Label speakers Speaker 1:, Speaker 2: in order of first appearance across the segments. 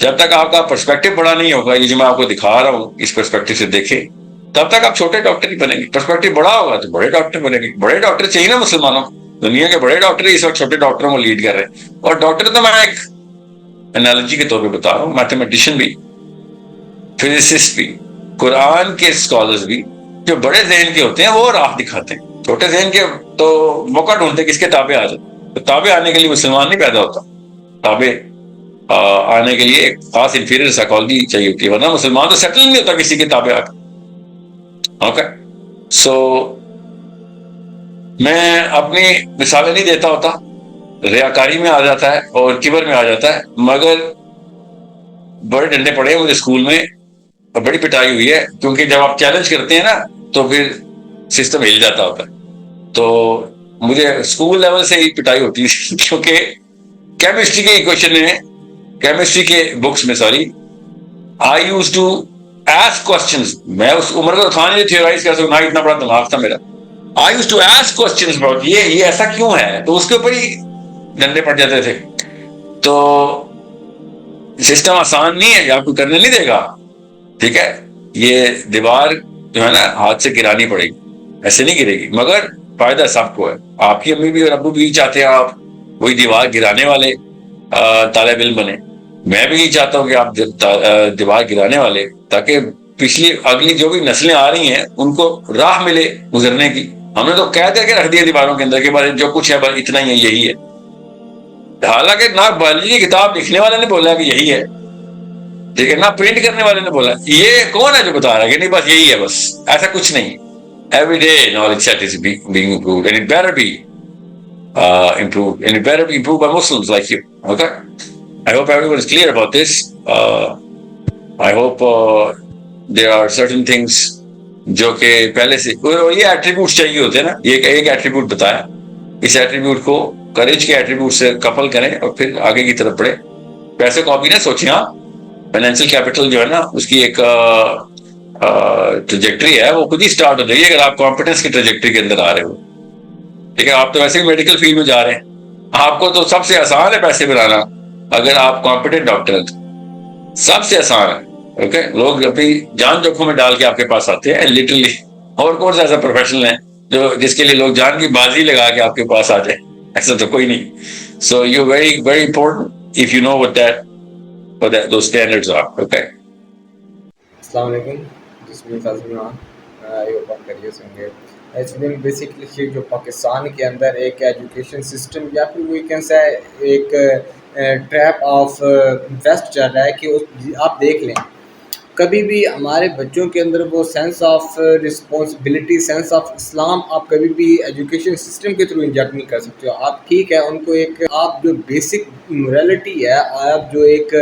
Speaker 1: جب تک آپ کا پرسپیکٹو بڑا نہیں ہوگا، یہ جو میں آپ کو دکھا رہا ہوں اس پرسپیکٹو سے دیکھیں، تب تک آپ چھوٹے ڈاکٹر ہی بنیں گے. پرسپیکٹو بڑا ہوگا تو بڑے ڈاکٹر بنیں گے. بڑے ڈاکٹر چاہیے نا مسلمانوں کو. دنیا کے بڑے ڈاکٹر ہی اس وقت چھوٹے ڈاکٹروں کو لیڈ کر رہے ہیں. اور ڈاکٹر تو میں ایک انالوجی کے طور پہ بتا رہا ہوں، میتھمیٹیشین بھی، فزسسٹ بھی، قرآن کے اسکالرز بھی جو بڑے ذہن کے ہوتے ہیں وہ راہ دکھاتے ہیں. چھوٹے ذہن کے تو موقع ڈھونڈتے کس کے تابع آ جاتے. تو تابع آنے کے لیے مسلمان نہیں پیدا ہوتا. تابع آنے کے لیے ایک خاص انفیریئر سائیکالوجی چاہیے ہوتی ہے، ورنہ مسلمان تو سیٹل نہیں ہوتا کسی کے تابع آ کر. اوکے، سو میں اپنی مثالیں نہیں دیتا ہوتا، ریاکاری میں آ جاتا ہے اور کبر میں آ جاتا ہے. مگر بڑے ڈنڈے پڑے ہیں مجھے اسکول میں اور بڑی پٹائی ہوئی ہے، کیونکہ جب آپ چیلنج کرتے ہیں نا تو پھر سسٹم ہل جاتا ہوتا ہے. تو مجھے اسکول لیول سے ہی پٹائی ہوتی ہے کیونکہ کیمسٹری کے ایکویشن میں، کیمسٹری کے بکس میں sorry, I use to ask questions. میں اس عمر کو تھا نہیں تھیورائز کر سکوں، اتنا بڑا دماغ تھا میرا. I use to ask questions about یہ ایسا کیوں ہے، تو اس کے اوپر ہی ڈنڈے پڑ جاتے تھے. تو سسٹم آسان نہیں ہے، آپ کو کرنے نہیں دے گا. ٹھیک ہے، یہ دیوار جو ہے نا ہاتھ سے گرانی پڑے گی، ایسے نہیں گرے گی، مگر فائدہ سب کو ہے. آپ کی امی بھی اور ابو بھی چاہتے ہیں آپ وہی دیوار گرانے والے طالب علم بنے. میں بھی یہ چاہتا ہوں کہ آپ دیوار گرانے والے، تاکہ پچھلی اگلی جو بھی نسلیں آ رہی ہیں ان کو راہ ملے گزرنے کی. ہم نے تو قید کر کے رکھ دیا دیواروں کے اندر کہ بس جو کچھ ہے بس اتنا ہی ہے، یہی ہے. حالانکہ نہ بایولوجی کی کتاب لکھنے والے نے بولا کہ یہی ہے، ٹھیک ہے، نہ پرنٹ کرنے والے نے بولا. یہ کون ہے جو بتا رہا ہے کہ نہیں بس یہی ہے، بس ایسا کچھ نہیں. Every day knowledge set is being improved, and it better be improved, and it better be improved by Muslims like you. Okay, I hope everyone is clear about this. I hope there are certain things جو کہ پہلے سے یہ attribute چاہیے ہوتے ہیں نا. یہ ایک ایٹریبیوٹ بتایا، اس ایٹریبیوٹ کو کریج کے ایٹریبیوٹ سے کپل کریں اور پھر آگے کی طرف بڑھے. پیسے کو ابھی نہ سوچیں. ہاں، فائنینشیل کیپٹل جو ہے نا اس کی ایک ٹریجیکٹری ہے، وہ خود ہی اسٹارٹ ہو جائے گی اگر آپ کمپیٹنس کی ٹریجیکٹری کے اندر آ رہے ہو. ٹھیک ہے، آپ تو ویسے ہی میڈیکل فیلڈ میں جا رہے ہیں، آپ کو تو سب سے آسان ہے پیسے بنانا اگر آپ کمپیٹنٹ ڈاکٹر ہیں تو سب سے آسان ہے. اوکے، لوگ اپنی جان جوکھوں میں ڈال کے آپ کے پاس آتے ہیں لٹرلی. اور کون سا ایسا پروفیشنل ہے جو جس کے لیے لوگ جان کی بازی لگا کے آپ کے پاس آ جائیں؟ ایسا تو کوئی نہیں. So you very very important if you know what that those standards are. Okay.
Speaker 2: السلام علیکم. جس میں کریے ہوں گے. ایکچولی بیسکلی جو پاکستان کے اندر ایک ایجوکیشن سسٹم یا پھر وہی کہہ سے ایک ٹریپ آف ویسٹ چل رہا ہے کہ آپ دیکھ لیں کبھی بھی ہمارے بچوں کے اندر وہ sense of responsibility, sense of Islam آپ کبھی بھی ایجوکیشن سسٹم کے تھرو انجیکٹ نہیں کر سکتے ہو. آپ ٹھیک ہے ان کو ایک آپ جو بیسک مورالٹی ہے، آپ جو ایک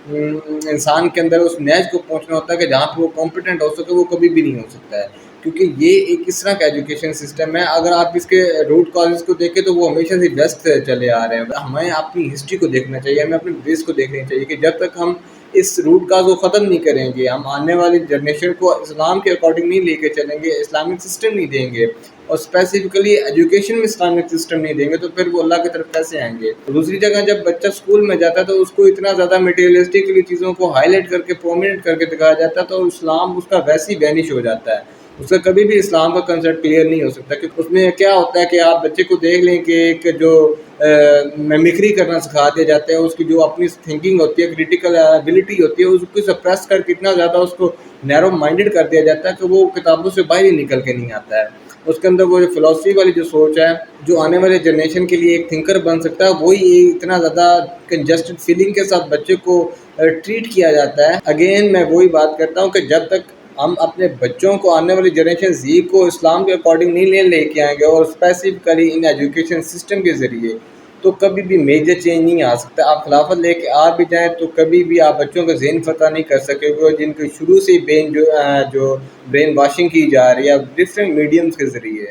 Speaker 2: انسان کے اندر اس نیج کو پہنچنا ہوتا ہے کہ جہاں پہ وہ کمپیٹنٹ ہو سکے، وہ کبھی بھی نہیں ہو سکتا ہے. کیونکہ یہ ایک اس طرح کا ایجوکیشن سسٹم ہے، اگر آپ اس کے روٹ کازز کو دیکھیں تو وہ ہمیشہ سے ویسٹ چلے آ رہے ہیں. ہمیں اپنی ہسٹری کو دیکھنا چاہیے، ہمیں اپنے بیس کو دیکھنا چاہیے کہ جب تک ہم اس روٹ کاز کو ختم نہیں کریں گے، ہم آنے والی جنریشن کو اسلام کے اکارڈنگ نہیں لے کے چلیں گے، اسلامک سسٹم نہیں دیں گے اور اسپیسیفکلی ایجوکیشن میں اسلامک سسٹم نہیں دیں گے، تو پھر وہ اللہ کی طرف کیسے آئیں گے؟ دوسری جگہ جب بچہ اسکول میں جاتا ہے تو اس کو اتنا زیادہ مٹیریلسٹکلی چیزوں کو ہائی لائٹ کر کے پرومیننٹ کر کے دکھایا جاتا ہے تو اسلام اس کا ویسے ہی وینش ہو جاتا ہے. اس کا کبھی بھی اسلام کا کنسیپٹ کلیئر نہیں ہو سکتا. کہ اس میں کیا ہوتا ہے کہ آپ بچے کو دیکھ لیں کہ ایک جو میمکری کرنا سکھا دیا جاتا ہے، اس کی جو اپنی تھنکنگ ہوتی ہے، کریٹیکل ایبلٹی ہوتی ہے، اس کو سپریس کر کے اتنا زیادہ اس کو نیرو مائنڈڈ کر دیا جاتا ہے کہ وہ کتابوں سے باہر ہی نکل کے نہیں آتا ہے. اس کے اندر وہ جو فلاسفی والی جو سوچ ہے، جو آنے والے جنریشن کے لیے ایک تھنکر بن سکتا ہے، وہی اتنا زیادہ کنجسٹڈ فیلنگ کے ساتھ بچے کو ٹریٹ کیا جاتا ہے. اگین میں وہی بات کرتا ہوں کہ جب تک ہم اپنے بچوں کو، آنے والی جنریشن زی کو اسلام کے اکارڈنگ نہیں لے کے آئیں گے اور اسپیسیفکلی ان ایجوکیشن سسٹم کے ذریعے، تو کبھی بھی میجر چینج نہیں آ سکتا. آپ خلافت لے کے آ بھی جائیں تو کبھی بھی آپ بچوں کا ذہن فتح نہیں کر سکے گے، جن کو شروع سے ہی برین جو برین واشنگ کی جا رہی ہے ڈفرینٹ میڈیمز کے ذریعے.